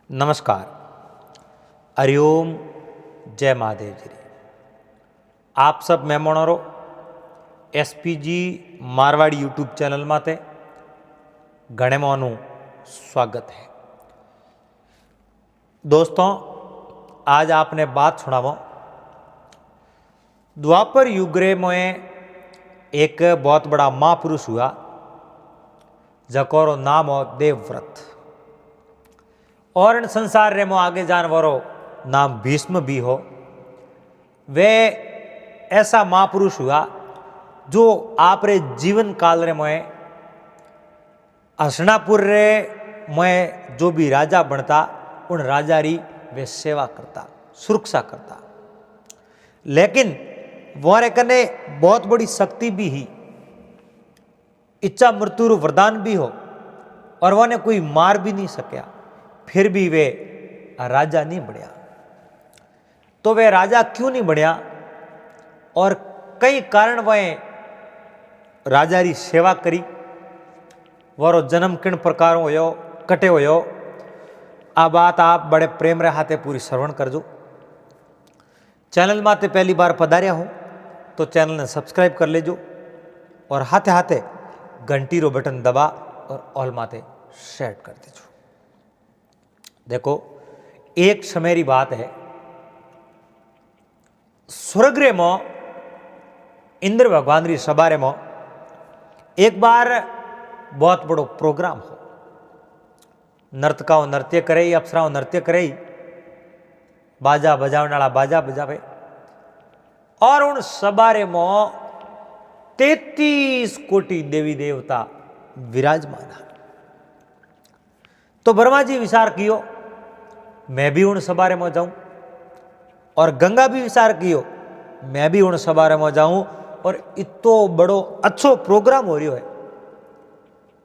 नमस्कार। हरिओम। जय महादेव जी। आप सब मेहमानों एसपीजी मारवाड़ी यूट्यूब चैनल माते घणे मानु स्वागत है। दोस्तों, आज आपने बात सुनावो। द्वापर युग में एक बहुत बड़ा महापुरुष हुआ जकोरो नाम हो देवव्रत, और इन संसार रे मो आगे जानवरों नाम भीष्म भी हो। वे ऐसा महापुरुष हुआ जो आप रे जीवन काल रे मोए हसनापुर रे मोए जो भी राजा बनता उन राजा री वे सेवा करता, सुरक्षा करता। लेकिन वारे कने बहुत बड़ी शक्ति भी ही, इच्छा मृत्यु वरदान भी हो, और वने कोई मार भी नहीं सकिया, फिर भी वे राजा नहीं बढ़िया। तो वे राजा क्यों नहीं बढ़िया, और कई कारण वह राजा री सेवा करी, वारो जन्म किन प्रकार होयो, कटे होयो। आ बात आप बड़े प्रेम रे हाथे पूरी श्रवण करजो। चैनल माते पहली बार पधार्या हो तो चैनल ने सब्सक्राइब कर लेजो, और हाथे हाथे घंटी रो बटन दबा और ऑल माते शेयर कर दीजो। देखो, एक समय री बात है, स्वर्ग रे मो इंद्र भगवान री सभा रे मो एक बार बहुत बड़ो प्रोग्राम हो। नर्तकाओं नृत्य करे, अप्सराओं नृत्य करे, बाजा बजावने वाला बाजा बजावे, और उन सभा रे मो 33 कोटि देवी देवता विराजमान है। तो ब्रह्मा जी विचार कियो, मैं भी उन सभा रे में जाऊं, और गंगा भी विचार कियो, मैं भी उन सभा रे में जाऊं, और इतो बड़ो अच्छो प्रोग्राम हो रही है,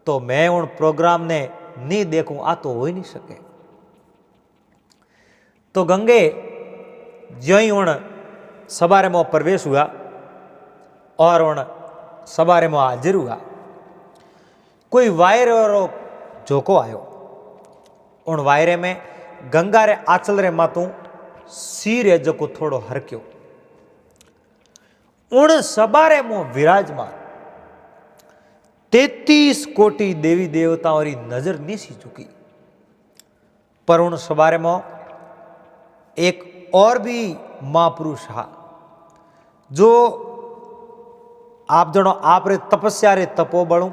तो मैं उन प्रोग्राम ने नहीं देखूं, आ तो हो ही नहीं सके। तो गंगे ज्यों ही उन सभा रे में प्रवेश हुआ और उन सभा रे में हाजिर हुआ, कोई वायर और झोंको आयो। उन वायरे में गंगा रे आंचल रे मातू सिर है जो को थोड़ो हरक्यो। उन सभा रे मो विराजमान 33 कोटि देवी देवताओं री नजर नहीं सी चुकी। पर उन सभा रे मो एक और भी महापुरुष हा, जो आप जनो आप रे तपस्या रे तपोबलू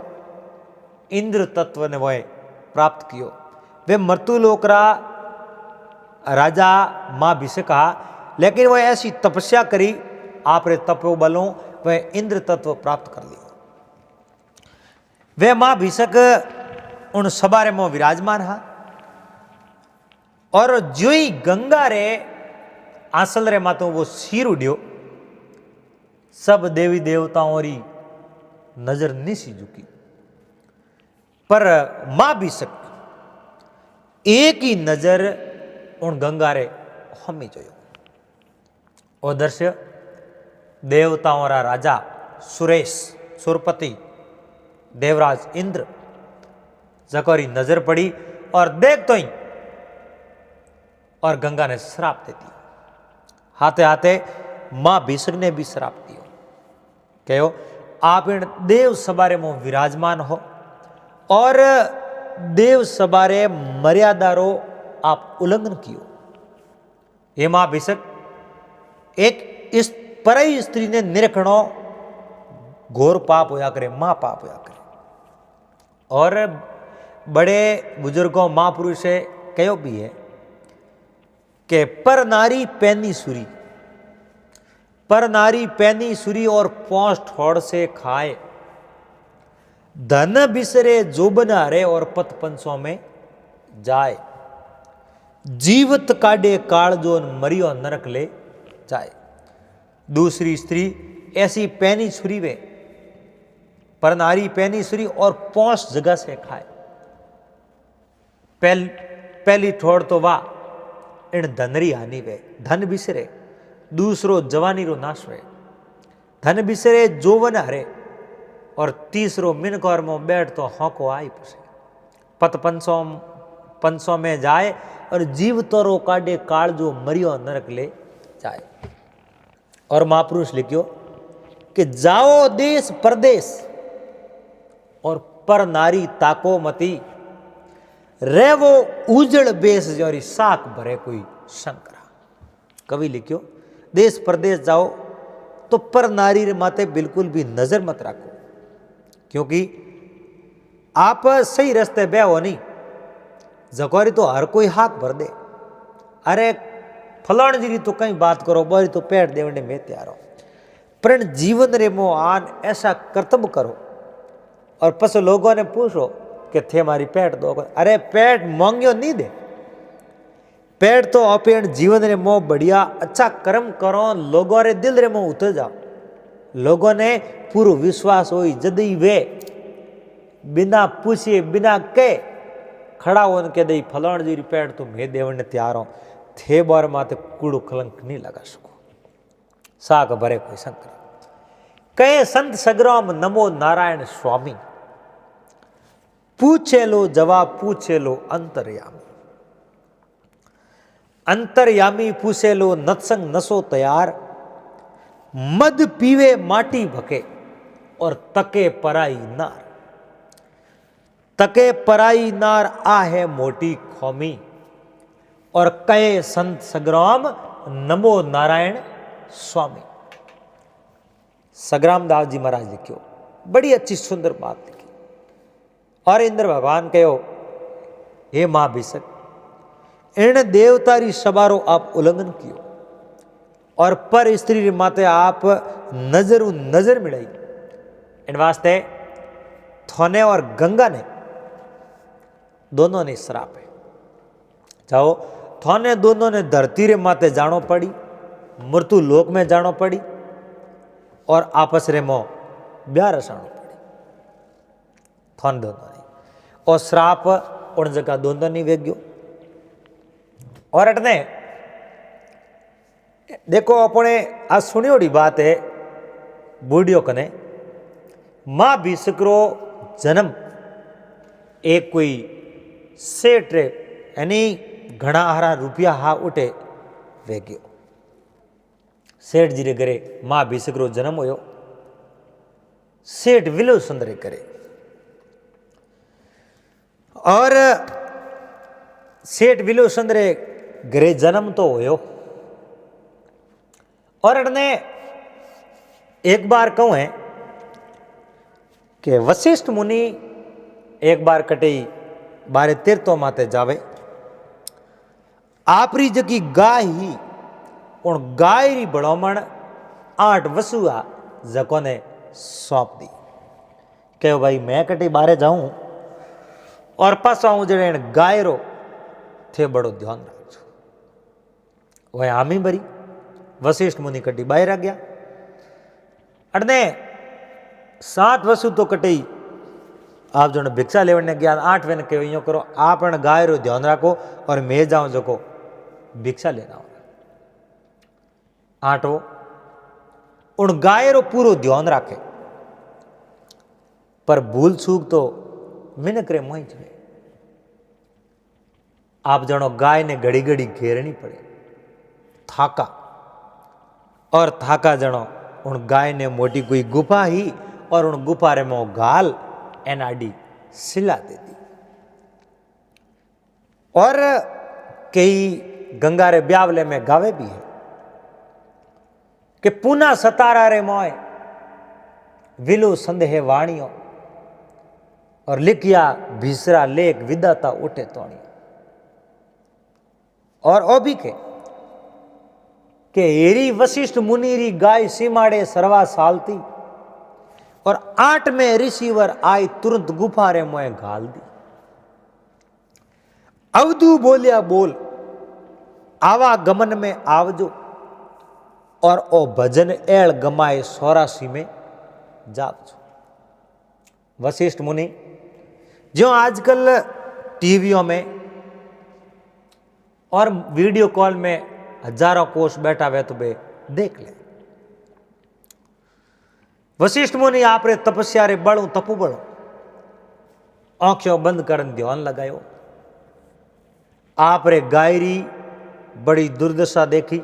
इंद्र तत्व ने वह प्राप्त कियो। वे मृत्युलोक रा राजा मां भी से कहा, लेकिन वह ऐसी तपस्या करी, आप रे तपोबलों वह इंद्र तत्व प्राप्त कर लिया। वे मां भीषक उन सभा रे में विराजमान हा, और जो ही गंगा रे आंचल रे मातो वो सिर उड़ियो, सब देवी देवताओं री नजर नहीं सी झुकी। पर मां भीषक एक ही नजर उन गंगा रे हमी जोयो। ओ दृश्य देवताओं रा राजा सुरेश सुरपति देवराज इंद्र जकोरी नजर पड़ी, और देख तो ही और गंगा ने श्राप दे दी। हाथे हाथे मां भीषक ने भी श्राप दियो, कहो आप इन देव सभा रे में विराजमान हो, और देव सभा रे मर्यादा रो आप उल्लंघन कियो। हे मां भीषक, एक इस परई स्त्री ने निरखणो घोर पाप होया करे, महापाप होया करे। और बड़े बुजुर्गों महापुरुष कहो भी है कि पर नारी पैनी सुरी, पर नारी पैनी सुरी और पौंस ठोड़ से खाए, धन बिसरे जोबन हारे और पत पंचों में जाए, जीवत काडे काल जोन मरियो नरक ले जाए। दूसरी स्त्री ऐसी पैनी छुरी वे, पर नारी पैनी छुरी और पौंस जगह से खाए। पहली ठोड़ तो वाह इन धनरी हानि वे, धन बिसरे, दूसरो जवानी रो नाश वे, धन बिसरे जोवन हरे, और तीसरो मिनकोर में बैठ तो हौको आई पसे, पत पंचों में जाए और जीव तोरो काटे काल जो मरियो नरक ले जाए। और महापुरुष लिखियो कि जाओ देश परदेश और पर नारी ताको मती, रे वो उजड़ बेस जोरी साख भरे कोई शंकरा। कवि लिखियो देश परदेश जाओ तो पर नारी रे माते बिल्कुल भी नजर मत रखो, क्योंकि आप सही रास्ते बे हो नहीं। जकोरी तो हर कोई हाथ भर दे, अरे फलाण जी तो कहीं बात करो, बोरी तो पेट देवने में तैयार हो। पर जीवन रे मो आन ऐसा कर्तव्य करो। और पस लोगों ने पूछो कि थे मारी पेट दो, अरे पेट मांगियो नहीं दे, पेट तो अपन जीवन रे मो बढ़िया अच्छा कर्म करो, लोगों रे दिल रे मो उतर जाओ। लोगों ने पूरा विश्वास हो जदी वे बिना पूछे बिना के खड़ा हो के दई फलाण जी पेट तो मैं देवने तैयार हो, थे बार माते कूड़ो कलंक नहीं लगा सको। साग भरे कोई शंकर कहे संत सग्राम नमो नारायण स्वामी, पूछे लो जवाब पूछे लो अंतर्यामी। अंतर्यामी पूछे लो नत्संग नसो तैयार, मद पीवे माटी भके और तके पराई नार। तके पराई नार आहे मोटी खोमी, और कहे संत सग्राम नमो नारायण स्वामी। सग्राम दास जी महाराज लिखियो बड़ी अच्छी सुंदर बात लिखी। और इंद्र भगवान कहो हे मां भिषक, इन देवतारी सबारो आप उल्लंघन कियो और पर स्त्री माते आप नजर मिलाई। इन वास्ते थोने और गंगा ने दोनों ने श्राप है। जाओ थोने दोनों ने धरती रे माते जानो पड़ी, मृत्यु लोक में जानो पड़ी, और आपस रे मो ब्याह रसाणो पड़ी। थोन दोनों ने और श्राप उन जगह दोनों नहीं वेग्यो। और अटने देखो अपने आज सुनियोड़ी बात है बूढ़ियों कने, मां भिषकरो जन्म एक कोई सेठ रे यानी घना हारा रुपया हा उठे वेग्यो। सेठ जी रे घरे मां भिषकरो जन्म होयो। सेठ विलो सुंदरे करे और सेठ विलो सुंदरे घरे जन्म तो होयो। और अड़ने एक बार कहूं है कि वशिष्ठ मुनि एक बार कटई बारे तीर्थों माते जावे, आपरी जकी गाय ही उन गाय री बड़ोमण 8 वसुआ जको ने सौंप दी। कहो भाई मैं कटी बारे जाऊं और पास आऊं जड़े गाय रो थे बड़ो ध्यान रखो। वह आमी बरी वशिष्ठ मुनि कटी बाहर आ गया। अड़ने 7 वसु तो कटी आप जो भिक्षा लेवने गया, 8 वें कहो यो करो आप गाय रो ध्यान रखो और मैं जाऊं जो भिक्षा लेना हो। 8 उन गाय रो पूरो ध्यान रखे, पर भूल चूक तो मिनक रे मोही में आप जनो गाय ने घड़ी घड़ी घेरनी पड़े थाका, और थाका जनो उन गाय ने मोटी कोई गुफा ही और उन गुफा रे मो गाल एनाडी सिला दे दी। और कई गंगा रे ब्यावले में गावे भी है कि पुना सतारा रे मोय विलो संदेह वाणियों और लिखिया भीसरा लेख विदाता उठे तोणी। और ओ भी के हेरी वशिष्ठ मुनि री गाय सीमाड़े सरवा सालती और 8 में ऋषिवर आई तुरंत गुफा रे मोए घाल दी। अवधू बोलिया बोल आवागमन में आवजो और ओ भजन एल गमाए 84 में जापजो। वशिष्ठ मुनि जो आजकल टीवियों में और वीडियो कॉल में हजारों कोष बैठा हुए तो बे देख ले। वशिष्ठ मुनि आप रे तपस्या रे बड़ू तपु बड़ो आंखों बंद कर ध्यान लगायो। आप रे गायरी बड़ी दुर्दशा देखी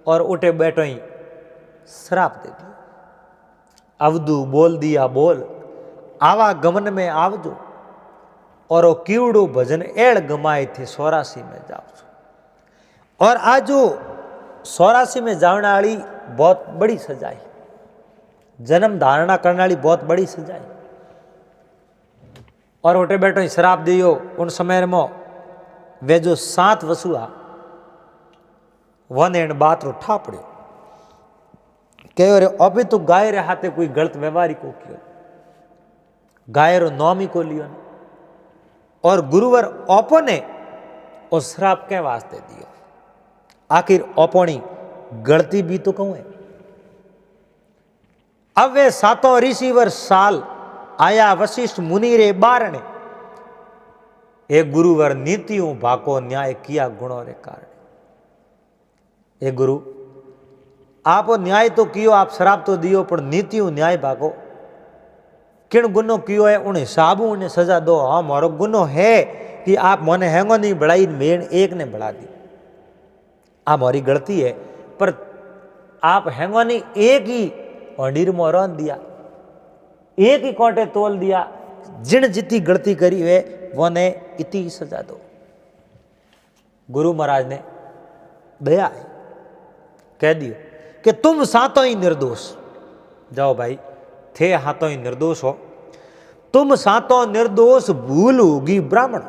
और उठे बैठो ही श्राप दे दिया। अवधु बोल दिया बोल, आवागमन में आवजो, और वो कीवड़ो भजन एड़ गमाए थे 84 में जाओ। और आज जो 84 में जाने वाली बहुत बड़ी सजाई, जन्म धारणा करने वाली बहुत बड़ी सजाई। और उठे बैठो ही श्राप दियो। उन समय में वे जो 7 वसुआ वन एंड बात रो ठा पड़ो कहो रे अभी तो गाय रे हाथे कोई गलत व्यवहार को कियो, गाय रो नाम ही को लियो ने। और गुरुवर ओपो ने और श्राप के वास्ते दियो। आखिर ओपोनी गलती भी तो कहूं है। अब वे 7 ऋषिवर साल आया वशिष्ठ मुनि रे बारणे, ए गुरुवर नीतियों भाको न्याय किया गुणों रे कारण। ए गुरु आप न्याय तो कियो, आप श्राप तो दियो, पर नीतियों न्याय भागो। किन गुनो कियो है उन हिसाबों उन्हें सजा दो। हाँ मारो गुनो है कि आप मने हैंगो नहीं बढ़ाई, मेन एक ने बढ़ा दी। आ मारी गलती है, पर आप हैंगो नहीं एक ही अंडीर मोरन दिया, एक ही कोटे तोल दिया। जिन जितनी गलती करी वे वो ने इतनी सजा दो। गुरु महाराज ने दया है कह दियो कि तुम सातों ही निर्दोष जाओ भाई, थे हाथों ही निर्दोष हो, तुम सातों निर्दोष, भूल होगी ब्राह्मण।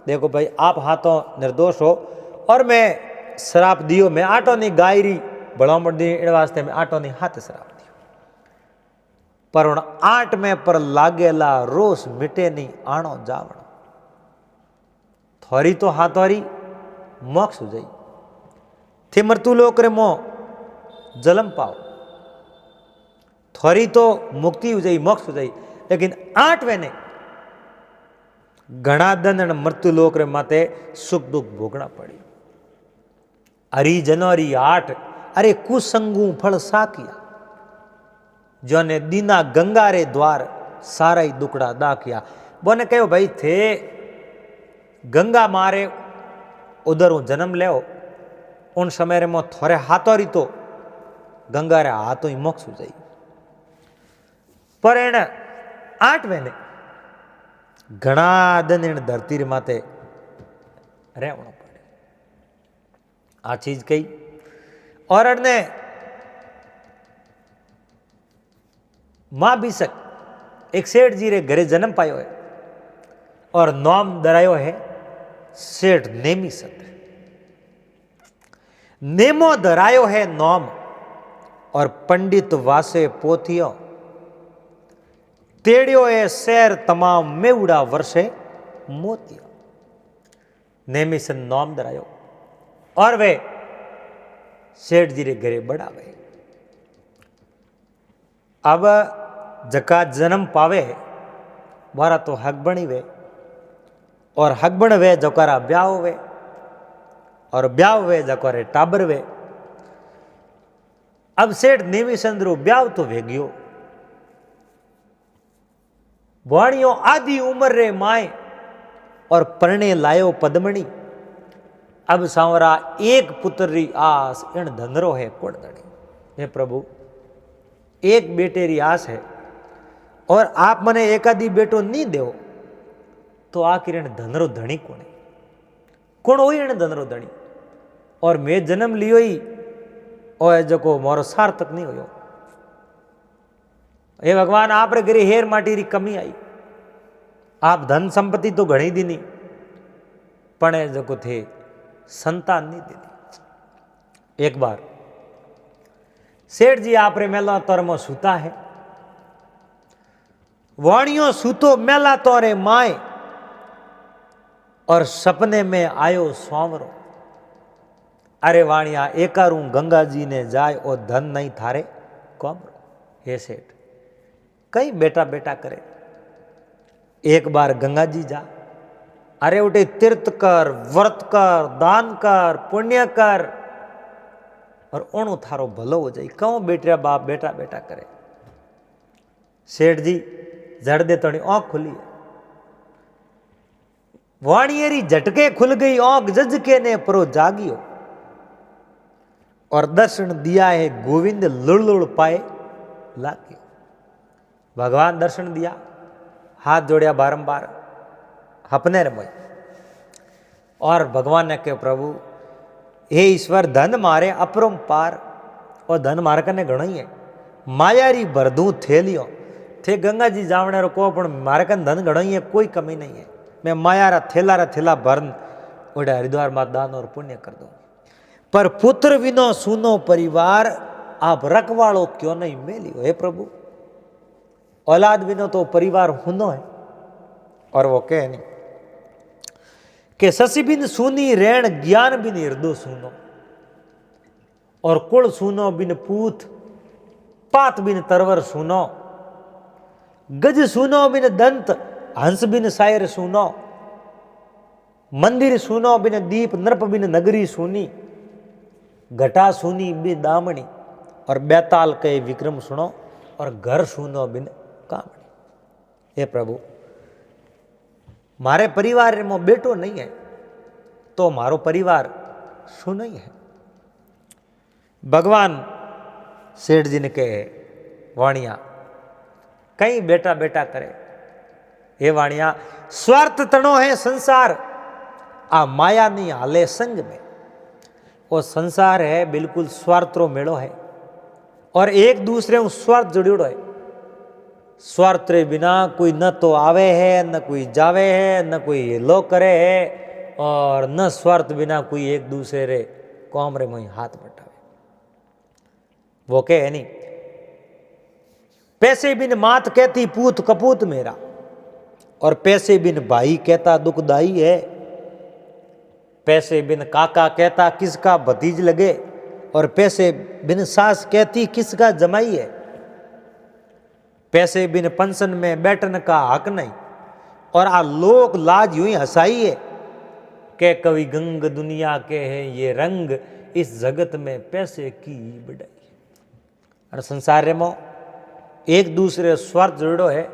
देखो भाई आप हाथों निर्दोष हो और मैं श्राप दियो, मैं आटो नहीं गायरी बड़ामण दी इन वास्ते मैं आटो नहीं हाथ श्राप दियो। पर उन 8 में पर लागेला रोष मिटे नहीं आणो जावण। थोड़ी तो हाथोरी मोक्ष हो जाई, थे मृत्यु लोक रे मो जलम पाओ, थोड़ी तो मुक्ति हो जाई, मोक्ष हो जाई। लेकिन 8वें ने घना दंड मृत्यु लोक रे माते सुख दुख भोगना पड़ी। अरी जनवरी 8 अरे कुसंगू फल साकिया, जोने दीना गंगा रे द्वार सारा ही दुकड़ा दाकिया। बोने कहो भाई थे गंगा मारे उधर हूँ जन्म ले, उन समय रे मो थोड़े हाथों री तो गंगा रे हाथों ही मोक्ष हो जाई। पर एने 8वें ने घना दिन इन धरती रे माते रहना पड़े। आ चीज कही और अड़ने मां बीसक एक सेठ जी रे घरे जन्म पायो है और नाम दरायो है सेठ नेमी सत। नेमो धरायो है नाम और पंडित वासे पोथियो, तेड़ियो है शहर तमाम मेवड़ा वर्षे मोतियो। नेमी से नाम धरायो और वे सेठ जी रे घरे बढ़ावे। अब जका जन्म पावे बारा तो हक बनी वे और हक बन वे जकारा ब्याह वे और ब्याह वे जकारे टाबर वे। अब सेठ नेमी चंद्रो ब्याह तो वे गयो, वाणियों आधी उम्र रे माए और परणे लायो पद्मणी। अब सांवरा एक पुत्र री आस इन धनरो है कोण दड़ी। हे प्रभु एक बेटे री आस है और आप मने एकादी बेटो नहीं दो तो आखिर इन धनरो धनी कोने, कौन हो इन धनरो धनी। और मैं जन्म लियो ही और जो मारो सार्थक नहीं हो। हे भगवान आप रे घरे हेर माटी री कमी आई, आप धन संपत्ति तो घणी दीनी पण जो थे संतान नहीं दीनी। एक बार सेठ जी आप रे मेला तोर में सूता है, वाणियों सूतो मेला तोरे माए और सपने में आयो स्वामरो। अरे वाणिया एकारू गंगा जी ने जाए और धन नहीं थारे कौमरो। हे सेठ कई बेटा बेटा करे, एक बार गंगा जी जा, अरे उठे तीर्थ कर, व्रत कर, दान कर, पुण्य कर और ओणु थारो भलो हो जाए। क्यों बेटा बाप बेटा बेटा करे। सेठ जी जड़ दे तो आँख खुली है, वाणियरी झटके खुल गई आंख जज के ने परो जागियो, और दर्शन दिया है गोविंद लुड़ लुड़ पाए लागियो। भगवान दर्शन दिया, हाथ जोड़िया बारंबार अपने रमोई, और भगवान ने कहा प्रभु हे ईश्वर धन मारे अपरंपार, और धन मारे कने घणो ही है, मायारी भरदू थेलियो थे गंगा जी जावने रो को पण मारे कने धन घणो ही है, कोई कमी नहीं है। मैं माया रा थेला भरन ओडे हरिद्वार में दान और पुण्य कर दूं, पर पुत्र विनो सुनो परिवार आप रखवाड़ो क्यों नहीं मेलियो। हे प्रभु औलाद बिनो तो परिवार हुनो है, और वो कहे नहीं कि शशि बिन सुनी रेण ज्ञान बिन हृदय सुनो, और कुल सुनो बिन पूत पात बिन तरवर सुनो, गज सुनो बिन दंत हंस बिन सायर सुनो, मंदिर सुनो बिन दीप नृप बिन नगरी सुनी, घटा सुनी बिन दामणी, और बैताल के विक्रम सुनो, और घर सुनो बिन कामणी। हे प्रभु मारे परिवार में बेटो नहीं है तो मारो परिवार शू नहीं है। भगवान सेठ जी ने कहे वाणिया कई बेटा बेटा करे, हे वाणिया स्वार्थ तणो है संसार आ माया नहीं हाले संग में। वो संसार है बिल्कुल स्वार्थरो मेड़ो है, और एक दूसरे में स्वार्थ जुड़ियोड़ो है। स्वार्थ रे बिना कोई न तो आवे है, न कोई जावे है, न कोई लो करे है, और न स्वार्थ बिना कोई एक दूसरे रे कौमरे में हाथ बटावे। वो कहे नहीं पैसे बिन मात कहती पूत कपूत मेरा, और पैसे बिन भाई कहता दुखदाई है, पैसे बिन काका कहता किसका भतीज लगे, और पैसे बिन सास कहती किसका जमाई है। पैसे बिन पेंशन में बैठने का हक नहीं, और आ लोक लाज यूं ही हंसाई है के कवि गंग दुनिया के हैं ये रंग, इस जगत में पैसे की बढ़ाई। और संसार में एक दूसरे स्वार्थ जुड़ो है,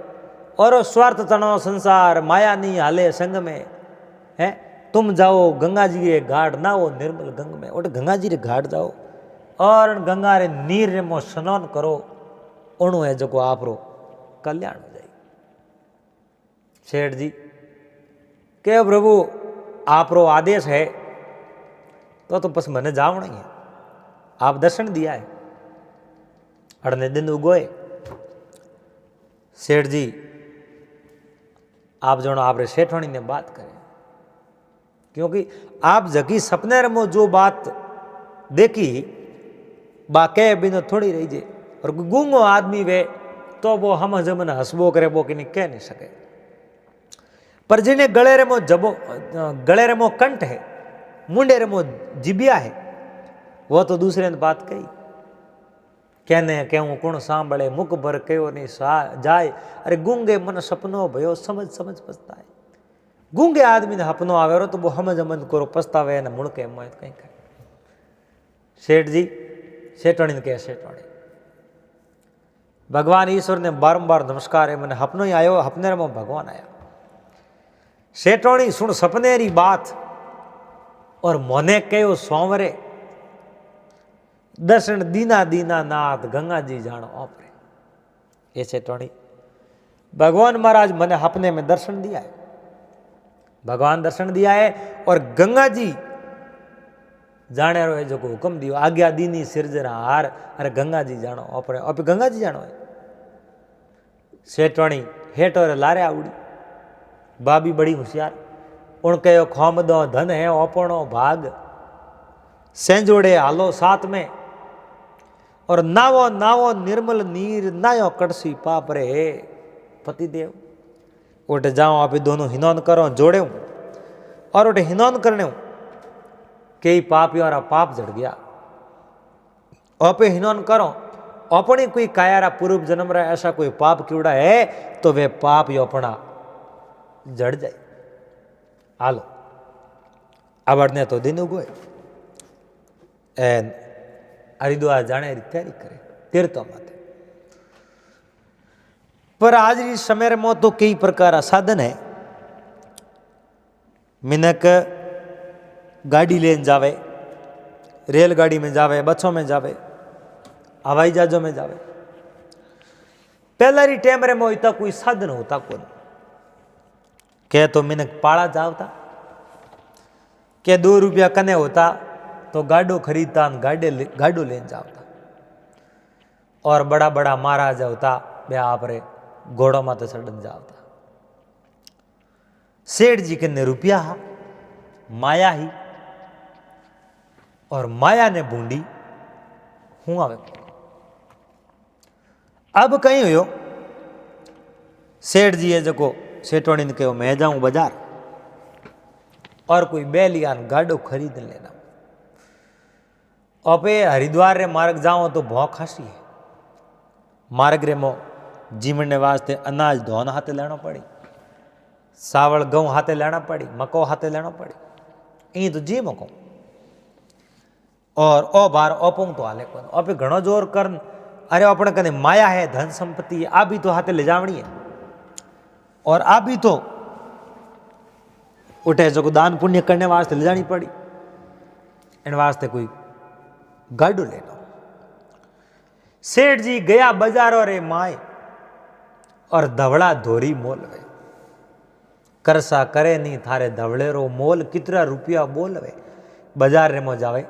और स्वार्थ तनो संसार माया नहीं हाले संग में है। तुम जाओ गंगा जी रे घाट ना हो निर्मल गंग में, और गंगा जी रे घाट जाओ और गंगा रे नीर रे मो स्नान करो, उणु है जो आप रो कल्याण हो जाए। सेठ जी के प्रभु आप रो आदेश है तो बस मैंने जावना ही है, आप दर्शन दिया है। अड़ने दिन उगोए सेठ जी आप जो आप रे सेठवाणी ने बात करें, क्योंकि आप जगी सपने रमो जो बात देखी बाके बिना थोड़ी रही जे, और गूंगो आदमी वे तो वो हम जमन हंसबो करे वो कि नहीं कह नहीं सके। पर जिन्हें गले रे मो कंठ है, मुंडे रे मो जिबिया है, वो तो दूसरे ने बात कही कहने कहूँ कौन सांभळे मुख भर कहो नहीं जाए। अरे गूंगे मन सपनो भयो समझ समझ पछताए। गूंगे आदमी ने सपनो आवेरो तो वो हम जमन करो पछतावे न मुड़के मोह कहीं करे। सेठ जी सेठवाणी ने कहे सेठवाणी भगवान ईश्वर ने बारंबार नमस्कार है, मैंने सपनो ही आयो, सपने में भगवान आया। सेठवाणी सुन सपने री बात, और मोने कहो सोमरे दर्शन दीना दीना नाथ गंगा जी जानो ओपरे। ये सेठवाणी भगवान महाराज मैंने सपने में दर्शन दिया है, भगवान दर्शन दिया है, और गंगा जी जाने रो है जो को हुक्म दियो आज्ञा दीनी सिरजरा हार। अरे गंगा जी जानो ओपरे, और गंगा जी जानो है। सेठवाणी हेठ और लारे आवड़ी, बाबी बड़ी होशियार, उन कहो खोम दो धन है ओपणो भाग, सेंजोड़े हालो साथ में, और नावो नावो निर्मल नीर नायो कड़सी पाप रे पतिदेव। उठे जाओ आप दोनों हिनौन करो जोड़े हूँ, और उठे हिनौन करने हूँ कई पाप यारा पाप जड़ गया। आपे हिनौन करो अपनी कोई कायारा पूर्व जन्म रहा ऐसा कोई पाप क्यूड़ा है तो वे पाप यो अपना जड़ जाए। हालो आवड़ने तो दिन उगोए एन हरिद्वार जाने की तैयारी करे तीर्थों माते। पर आज री समय में तो कई प्रकार साधन है, मिनक गाड़ी लेन जावे, रेलगाड़ी में जावे, बसों में जावे, हवाई जहाजों में जावे। पहला री टाइम रे में इतना कोई साधन होता कौन के तो मिनक पाड़ा जावता के 2 रुपया कने होता तो गाडो खरीदता गाडो लेन जावता। और बड़ा बड़ा महाराजा होता बे आप रे घोड़ों माते सड़न जावता। सेठ जी के रुपया हा माया ही, और माया ने बूंदी हूं आवे। अब कहीं हुयो सेठ जी है जो सेठोणी ने कहो मैं जाऊं बाजार और कोई बैलियान गाडो खरीद लेना। अब हरिद्वार रे मार्ग जाओ तो बहुत खासी है। मार्ग रे मो जीवने वास्ते अनाज धोन हाथे लेना पड़ी, सावल गहूं हाथे लेना पड़ी, मको हाथे लेना पड़ी। ई तो जी मको और ओ बार ओपोंग तो हाले कोन। ओपे घणो जोर करन अरे अपने कने माया है, धन संपत्ति आ भी तो हाथे ले जावणी है। और आ भी तो उठे जो दान पुण्य करने वास्ते ले जानी पड़ी। इन वास्ते कोई गाडो लेना। सेठ जी गया बाजारों रे माए और धवड़ा धोरी मोल वे। करसा करे नहीं थारे धवड़े रो मोल कितना रुपया बोल वे। बाजार रे मो जावे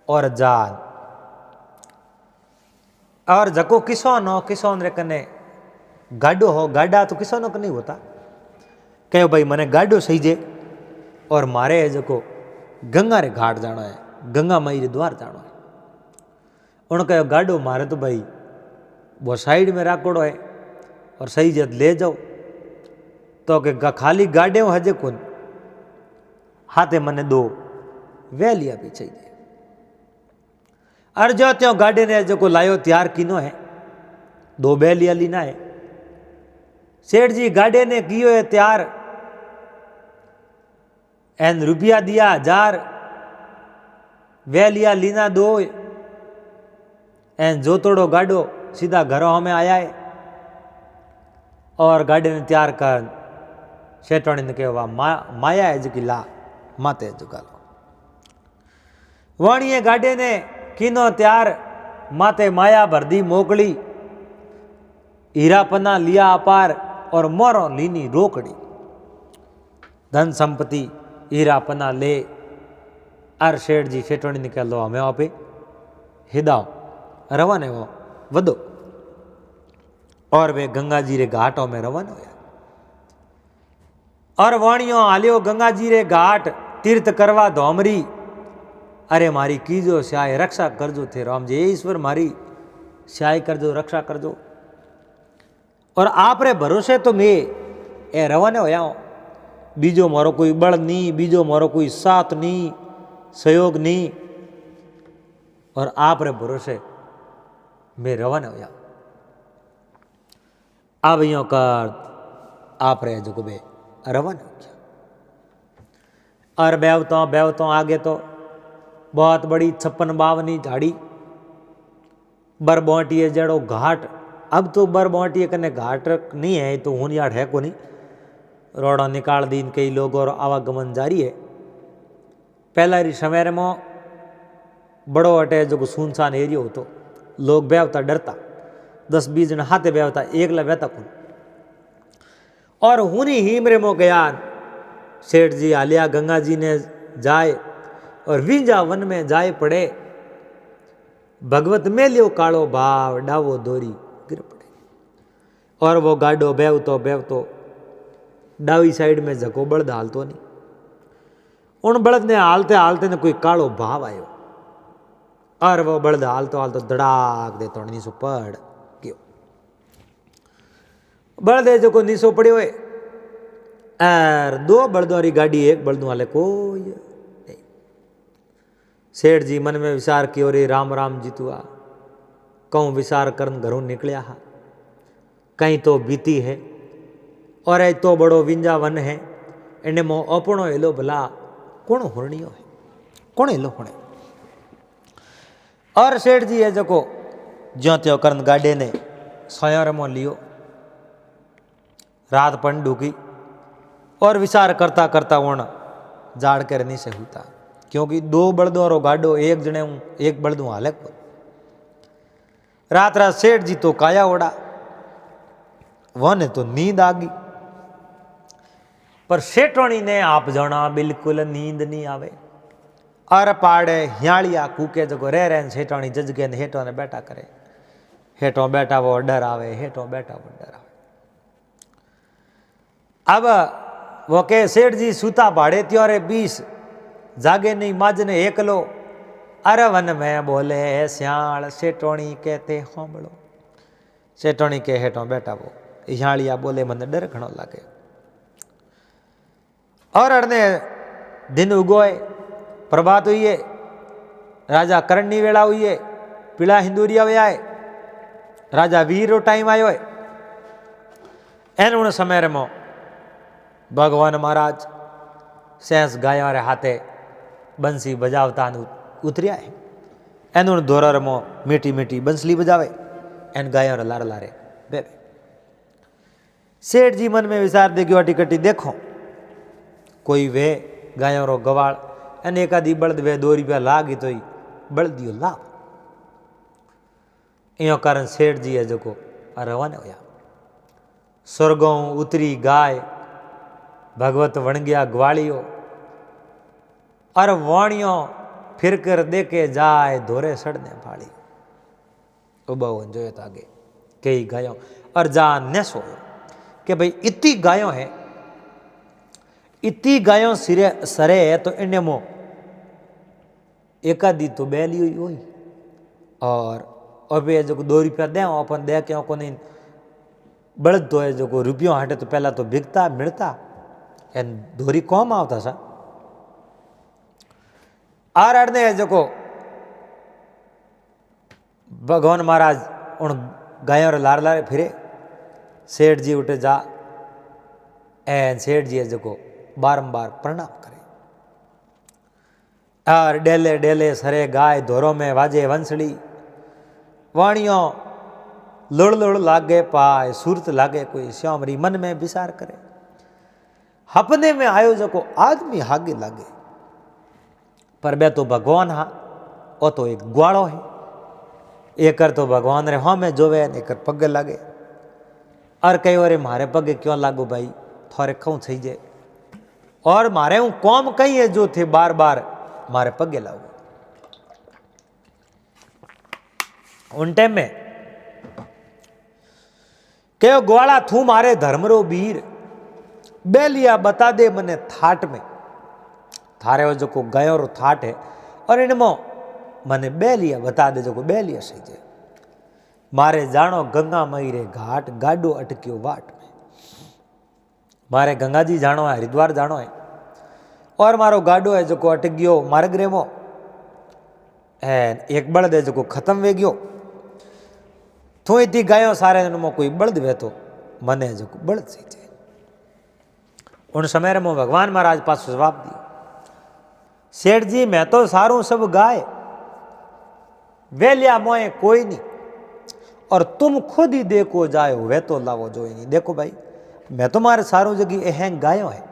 और जान और जको किसान रे कने गाडो हो, गाडा तो किसानों का नहीं होता। कहो भाई मने गाडो सही जे और मारे जको गंगा रे घाट जाना है, गंगा माई रे द्वार जाना है। उन्होंने कहो गाडो मारे तो भाई वो साइड में राकोड़ो है और सही जद ले जाओ। तो के खाली गाडे हजे कौन हाथे मने 2 वेलिया भी चाहिए। अर जो त्यों गाडे ने जो को लायो तैयार किनो है, 2 बैलिया लीना है। सेठ जी गाडे ने कियो है तैयार, एन रुपया दिया 1000, वेलिया लीना 2, एन जोतोड़ो गाडो सीधा घरों में आया है। और गाडे ने तैयार कर सेठाणी ने कहो माया है जी ला माते जुगालो। वाणिये गाडे ने किनो तैयार माते माया भरदी मोकली, हीरा पन्ना लिया अपार और मोरो लीनी रोकड़ी। धन संपत्ति हीरा पन्ना ले अर सेठ जी सेठोणी ने कह लो हमें वहाँ पे हिदाओ रवाने वो वदो। और वे गंगा जी रे घाटों में रवाना हुआ। और वाणियों आलियो गंगा जी रे घाट तीर्थ करवा धोमरी। अरे मारी कीजो स्याय रक्षा करजो थे राम जी, ईश्वर मारी स्याय करजो रक्षा करजो। और आप रे भरोसे तो मैं ए रवाने होया हूं। बीजो मारो कोई बल नहीं, बीजो मारो कोई साथ नहीं, सहयोग नहीं। और आप रे भरोसे मैं रवाने होया। अब यो कर आप रे जो बे रवाना हो गया। और बेवतो आगे तो बहुत बड़ी 56 बावनी झाड़ी बरबोटिए जड़ो घाट। अब तो बरबोटिए कने घाट नहीं है तो हुन यार है को नहीं। रोड़ा निकाल दी कई लोग और आवागमन जारी है। पहला री समय में बड़ो अटे जो सुनसान एरिया हो तो लोग बेवता डरता, 10-20 जन हाथे बेवता, एकला बेता कौन। और हुनी हिमरे मो गया सेठ जी आलिया गंगा जी ने जाए और विंजा वन में जाए पड़े। भगवत में लियो कालो भाव डावो दोरी गिर पड़े। और वो गाडो बेवतो डावी साइड में झको बड़द हालतो नहीं। उन बड़द ने हालते ने कोई कालो भाव आयो और वो बड़द हालतो धड़ाक दे तो नीसो पड़ गयो। बड़दे जो को नीसो पड़े हुए और 2 बड़दों री गाड़ी, एक बड़दों वाले कोई नहीं। सेठ जी मन में विचार कियो रे राम राम जीतुआ। कहूँ विचार करन घरों निकलिया हा। कहीं तो बीती है और ए तो बड़ो विंजा वन है। इन्हें मो अपनो एलो भला कौन हुरनियो है, कौन एलो होने। और सेठ जी है जो को ज्यो त्यो करन गाडे ने स्वयं मो लियो। रात पन ढूकी और विचार करता करता वण जाड़ कर नहीं से होता, क्योंकि 2 बलदों रो गाडो एक जने एक बलदों हाले को। रात रात सेठ जी तो काया ओड़ा, वने तो नींद आ गई। पर सेठोणी ने आप जाना बिल्कुल नींद नहीं आवे। अर पाड़े हियालिया कूके जो रह रहे सेठोणी जजगे ने हेठों ने बैठा करे, हेठों बैठा वो डर आवे, हेठों बैठा वो डर आवे। अब वो के सेठ जी सूता भाड़े त्योरे 20 जागे नहीं माजने एकलो। अरे वन में बोले श्याल सेठोणी कहते होंबड़ो। सेठोणी के हेठों बैठा वो हियालिया बोले मन डर घणो लागे। और अड़ने दिन उगोए, प्रभात हुई है, राजा करणी वेला हुई है, पीला हिंदूरिया वे आए, राजा वीर रो टाइम आयो है। एन उन समय में भगवान महाराज सेंस गायों रे हाथे बंसी बजावता उतरिया है। एन उन दोरर में मीठी मीठी बंसली बजावे, एन गायों रे लार लारे बे। सेठ जी मन में विचार दे अटी कटी देखो कोई वे गायों रो गवाड़ एन एक आधी बलद वे 2 रुपया लागी तो बलदियो लाभ। इो कारण सेठ जी है जो रवाना होया। स्वर्गों उतरी गाय भगवत वण गया ग्वालियो, और वाणियों फिर कर देके जाए धोरे सड़ने फाड़ी। उबावन जो आगे कई गायों और जान ने सो कि भाई इतनी गायों है, इतनी गायों सिरे सरे है तो इन्हें मो एकादी तो बैली हुई हुई। और वे जो 2 रुपया दे अपन दे के को नहीं बड़द तो है जो रुपयों हटे तो पहला तो बिकता मिलता एन धोरी कौम आवता सा। आर अड़ने है जो भगवान महाराज उन गायों लार लारे फिरे। सेठ जी उठे जा एन सेठ जी है जो बारंबार प्रणाम करे। और डेले डेले सरे गाय धोरों में वाजे वंसड़ी, वाणियों लुड़ लुड़ लागे पाए, सूरत लागे कोई श्यामरी मन में विचार करे। हपने में आयो जो आदमी हागे लागे, पर बे तो भगवान हा ओ तो एक ग्वाड़ो है। एकर तो भगवान रे हाँ में जोवे एकर पगे लागे। और कई बारे मारे पगे क्यों लागो भाई, थोड़े कहूँ सही जे और मारे हूँ कौम कही है जो थे बार बार मारे पगे लागो। उन टाइम में कहो ग्वाला थू मारे धर्मरो वीर, बेलिया बता दे मने थाट में। थारे वो जो को गयो रो थाट है और इनमो मने बेलिया बता दे जो को बेलिया सही जे। मारे जानो गंगा मई रे घाट, गाडो अटक्यो वाट में। मारे गंगा जी जानो है, हरिद्वार जानो है, और मारो गाडो है जो को अटक गयो मार्ग रे मो। एक बलद है जो को खत्म वे गयो। थोड़ी थी गायों सारे में कोई बलद वे तो मने जो को बलद सही जे। उन समय में भगवान महाराज पास जवाब दियो, सेठ जी मैं तो सारू सब गाय, वेलिया मोए कोई नहीं, और तुम खुद ही देखो जायो वे तो लावो जो ही नहीं। देखो भाई मैं तो मारे सारू जगह एहंग गायों है,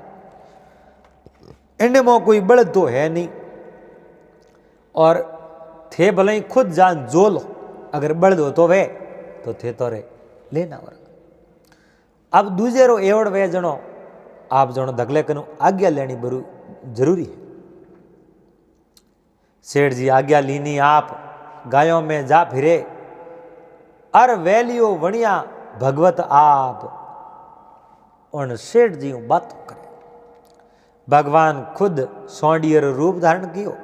इनमें मो कोई बलद तो है नहीं, और थे भले ही खुद जान जो लो, अगर बलद हो तो वे तो थे तो रे लेना वर। अब दूजे रो एवड़ वे जनो आप जनो धगले कनु आज्ञा लेनी बरू जरूरी है। सेठ जी आज्ञा लीनी आप गायों में जा फिरे, अर वेलियो वणिया भगवत आप उन सेठ जी बात करे। भगवान खुद सौंडियर रूप धारण कियो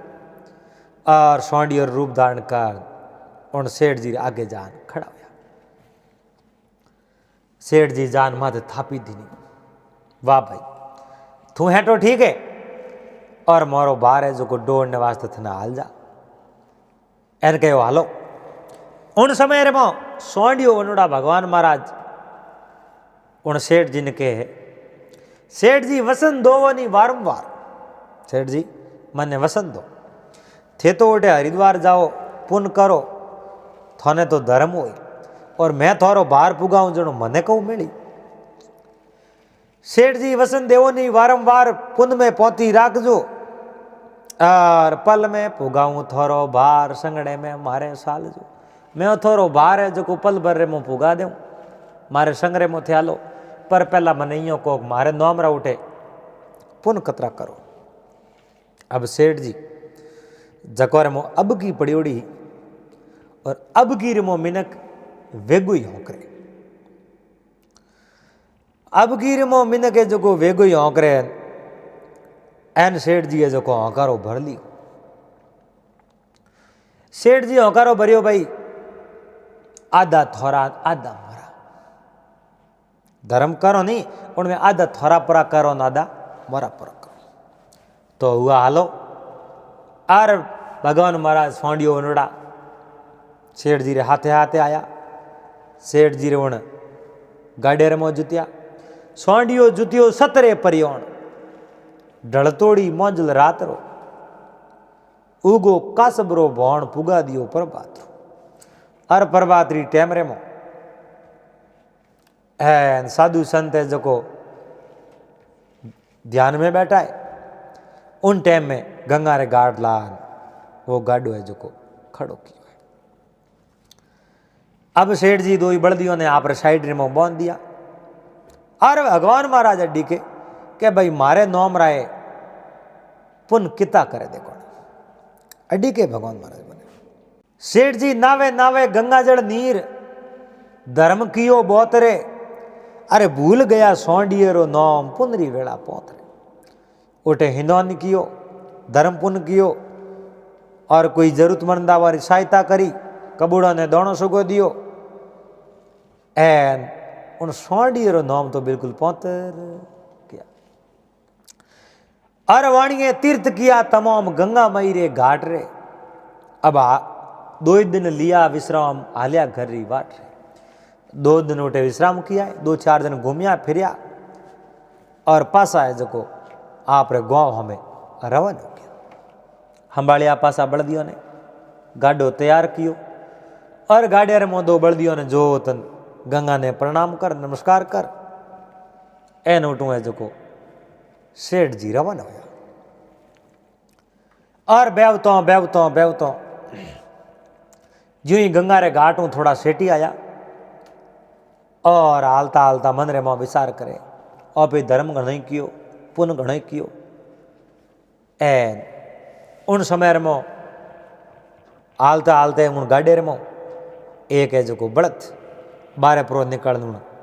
और सौंडियर रूप धारण कर उन सेठ जी आगे जान खड़ा हुआ। सेठ जी जान माथे थापी दी नहीं, वाह भाई तू है तो ठीक है, और मोरो बार है जो को डोड़ने वास्ते थे ना हाल जा। एन कहो हालो। उन समय रे मो सौंडियो वनुड़ा भगवान महाराज उन सेठ जी ने कहे, सेठ जी वसन दो वो नहीं वारंवार, सेठ जी मने वसन दो, थे तो उठे हरिद्वार जाओ पुण्य करो, थाने तो धर्म हो, और मैं थोरो बाहर पुगाऊं जनो मने कहूँ मिली। सेठ जी वसन देवोनी वारंवार पुन में पहुंची राखजो और पल में पुगाऊं थोरो भार संगड़े में मारे साल जो मैं थोरो भार है जो पल भर रे मुँह पुगा दूं मारे संगरे मुँह थियालो पर पहला मन इो को मारे नोमरा उठे पुन कतरा करो। अब सेठ जी जकोर मो अब की पड़ियोड़ी और अब की रिमो मिनक वेगु ही होकरे अब की रिमो मिनक है जो वेगु ही होकरे एन सेठ जी जो हकारो भर लियो। सेठ जी हकारो भरियो भाई आधा थोड़ा आधा मोरा धर्म करो नहीं उनमें आधा थोड़ा परा करो न आधा मोरा परा करो तो हुआ हालो और भगवान महाराज सोंडियो उनड़ा सेठ जी रे हाथे हाथे आया सेठ जी रे उन गाड़े रे मो जुतिया सोंडियो जुतियो सतरे परियोण ढलतोड़ी मोजल रात रो उगो कासबरो भौण पुगा दियो प्रभात रो अर प्रभात री टेम रे मो एन साधु संत है जो ध्यान में बैठा है उन टाइम में गंगा रे घाट लान वो गाडो है जो खड़ो किया है। अब सेठ जी दो ही बड़दियों ने आप साइड में बांध दिया और भगवान महाराज अड्डी के भाई मारे नोम राय पुन किता करे देखो अड्डी के भगवान महाराज बने। सेठ जी नावे नावे गंगा जल नीर धर्म कियो बहुत रे अरे भूल गया सोंडियरो नोम पुनरी वेला पहुंच रे उठे हिंदोन कियो धर्म पुन कियो और कोई जरूरतमंदा वाली सहायता करी कबूड़ा ने दोनों सुगो दियो एन उन सोंडियरो नाम तो बिल्कुल पौतर किया और वाणिये तीर्थ किया तमाम गंगा मई रे घाट रे। अब 2 दिन लिया विश्राम आलिया घर री बाट रे 2 दिन उठे विश्राम किया 2-4 दिन घूमिया फिरिया और पासा है जो आप रे गाँव हमें रवाना हो गया। हंबालिया पासा बड़दियों ने गाडो तैयार कियो और गाड़िया रे दो बड़दियों ने जो तन गंगा ने प्रणाम कर नमस्कार कर एन उठू है जो सेठ जी रवाना होया और बेवतो बेवतो बेवतो जो ही गंगा रे घाटू थोड़ा सेठी आया और हालता हालता मन रे मां विचार करे और भी धर्म घणई कियो पुन घणई कियो एन उन समय रे मो हालता हालते उन गाडे रे मो एक है जो बड़त बारे प्रो निकल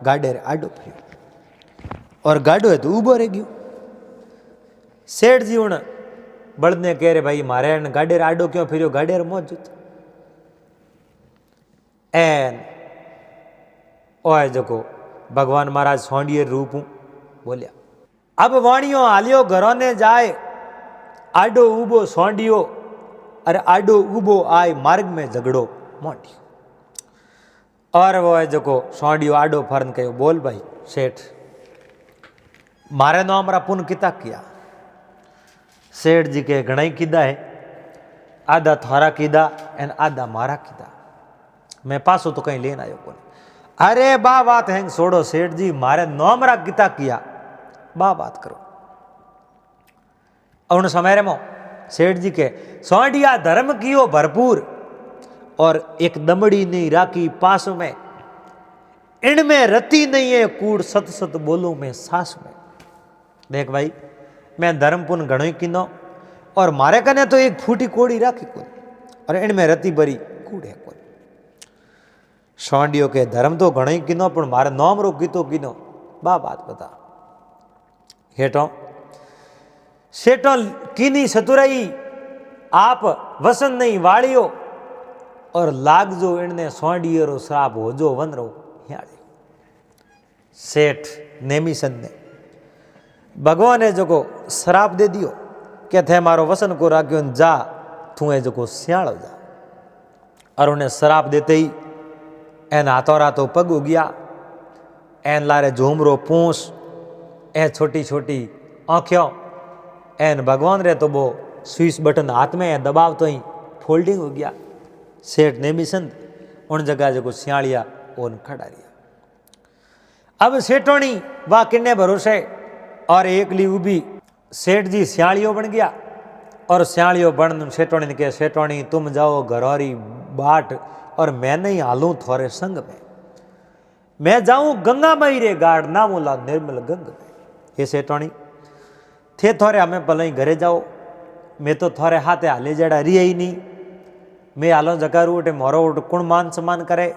गाडे रे आडो फिर और गाडो है तो उबो रह गयो। सेठ जी उन बड़द ने कह रहे भाई मारे गाडे रे आडो क्यों फिर गाडे रे मौजूद एन ओए जो भगवान महाराज सोंडिये रूप बोलिया। अब वाणियों हालियो घरों ने जाए आडो उबो सोंडियो अरे आडो उबो आए मार्ग में झगड़ो मोटियो और वो है जो सोंडियो आडो फरन कहो बोल भाई सेठ मारे नाम रा पुन किता किया। सेठ जी के घणा ही कीदा है आधा थारा कीदा एन आधा मारा कीदा मैं पासो तो कहीं लेन आयो कोनी। अरे बा बात है छोड़ो सेठ जी मारे नाम रा किता किया बा बात करो। उन समय रे मो सेठ जी के सोंडिया धर्म कियो भरपूर और एक दमड़ी नहीं राखी पास में इनमें रति नहीं है कूड़ सत सत बोलूं मैं सास में। देख भाई मैं धर्म पुन घणो ही किनो और मारे कने तो एक फूटी कोड़ी राखी कोई और इनमें रति भरी कूड़ है कोई। सोंडियो के धर्म तो घणो ही किनो पर मारे नाम रो कीतो किनो बा बात बता। हेठो सेठो कीनी सतुरई आप वसन नहीं वालियो और लाग जो इनने सोंडियो श्राप हो जो वन रो याड़े। सेठ नेमीसन ने भगवान ने जो श्राप दे दियो क्या थे मारो वसन को राख्यो जा तू है जो सियाल हो जा और उन्हें श्राप देते ही एन हाथों रातों पग उगिया एन लारे झूमरो पूंछ ए छोटी छोटी आँखों एन भगवान रे तो वो स्विच बटन हाथ में दबाव तो ही फोल्डिंग हो गया। सेठ नेमीसन उन जगह जो सियालिया ओन खड़ा रिया। अब सेठोनी वाह किन्ने भरोसे और एक ली उभी सेठ जी सियालियो बन गया और सियालियो बन सेठोणी ने कहे सेठोणी तुम जाओ घरौरी बाट और मैं नहीं हालूं थोरे संग में, मैं जाऊं गंगा मई रे गाड़ ना मोला निर्मल गंग में। ये सेठोणी थे थोरे हमें भले ही घरे जाओ, मैं तो थोरे हाथे हाले जड़ा रही ही नहीं, मैं हालो जगह उठे मोरो उठ कुण मान सम्मान करे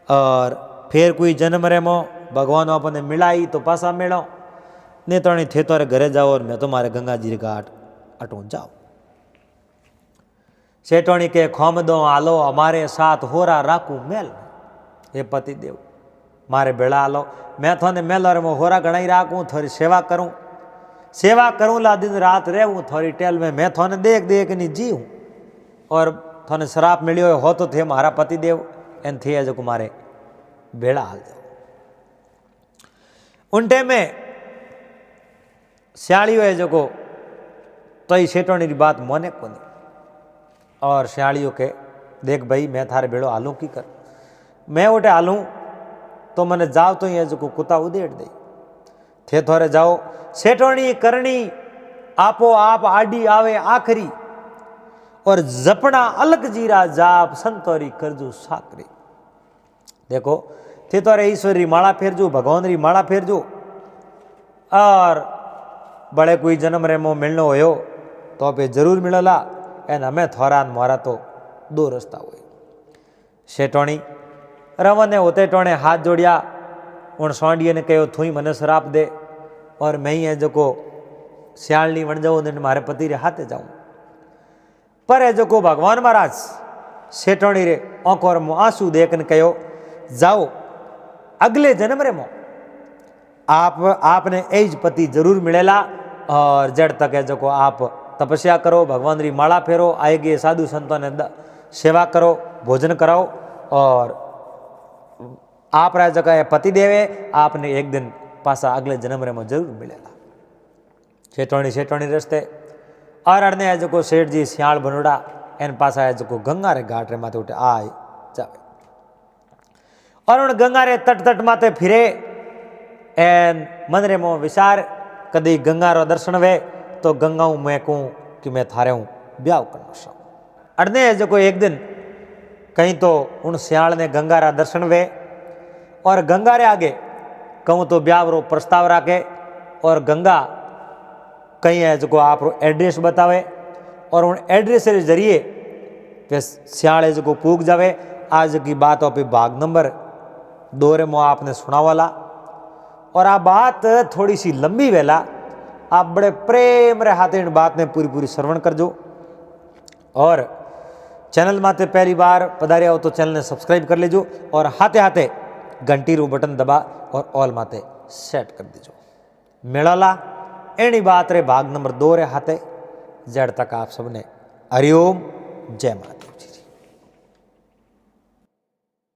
और फिर कोई जन्म रे मो भगवान अपने मिलाई तो पासा मिलो ने तो थे तोरे घरे जाओ और मैं तुम्हारे गंगा जी घाट अटो जाओ। सेठोणी के खोम दो आलो हमारे साथ होरा राखू मेल, हे पति देव मारे बेड़ा आलो मैं थोने मेल और मैं होरा गणाई राखूं, थोड़ी सेवा करूं ला दिन रात रहूं थोड़ी टेल में, मैं थोने देख देख नहीं जी हूं और थोने शराब मिलियो हो तो थे मारा पति देव एन थे जो मारे बेड़ा हाल जाओ। उन टाइम में सियाड़ियों है जो को तो ये सेठोणी की बात मोने को नहीं और सियाड़ियों के देख भाई मैं थारे बेड़ो हालूं की कर, मैं उठे हालूं तो मैंने जाओ तो ये जो को कुत्ता उदेड़ दे थे थोड़े जाओ। सेठोणी करनी आपो आप आडी आवे आखरी और जपना अलग जीरा जाप संतोरी करजू साकरी। देखो थे तोरे ईश्वर री माला फेरजू भगवान री माला फेरजू और बड़े कोई जन्म रे मो मिलनो होयो तो पे जरूर मिलला एन हमें थोड़ा मोरा तो दो रास्ता हुए। सेठोणी रवने होते टोणे हाथ जोड़िया उन सोंडिये ने कहो थुई मने शराप दे और मैं ही जो को सियालनी बन जाऊँ दिन मारे पति रे हाथे जाऊँ, पर है जो को भगवान महाराज सेठोणी रे आंखों में आंसू देख ने कहो जाओ अगले जन्म रे मो आपने एज पति जरूर मिलेला और जड़ तक है जो को आप तपस्या करो भगवान री माला फेरो आएगी साधु संतों ने सेवा करो भोजन कराओ और आप रहा जगह पति देवे आपने एक दिन पासा अगले जन्म रे में जरूर मिलेगा। सेठोणी रस्ते और अड़ने है जो को सेठ जी सियाल बनोड़ा एन पासा है जो को गंगा रे घाट रे माथे उठे आए जावे और उन गंगा रे तट माथे फिरे एन मन रे मो विचार कदी गंगा रो दर्शन वे तो गंगा मैं कहूँ कि मैं थारे हूँ ब्याह करना चाहूँ। अड़ने है जो को एक दिन कहीं तो उन सियाल ने गंगा रा दर्शन वे और गंगा रे आगे कहूँ तो ब्याह रो प्रस्ताव राखे और गंगा कहीं है जो को आप एड्रेस बतावे और उन एड्रेस के जरिए वे सियाल जो को पूग जावे। आज की बात हो पे भाग नंबर 2 रे मो आपने सुना वाला और आ बात थोड़ी सी लंबी वेला आप बड़े प्रेम रे हाथे इन बात ने पूरी श्रवण करजो और चैनल माते पहली बार पधारिया हो तो चैनल ने सब्सक्राइब कर लीजो और हाथे हाथे घंटी रू बटन दबा और ऑल माते सेट कर दीजो। मेड़ाला एनी बात रे भाग नंबर 2 रे हाथे जड़ तक आप सबने हरिओम जय माता।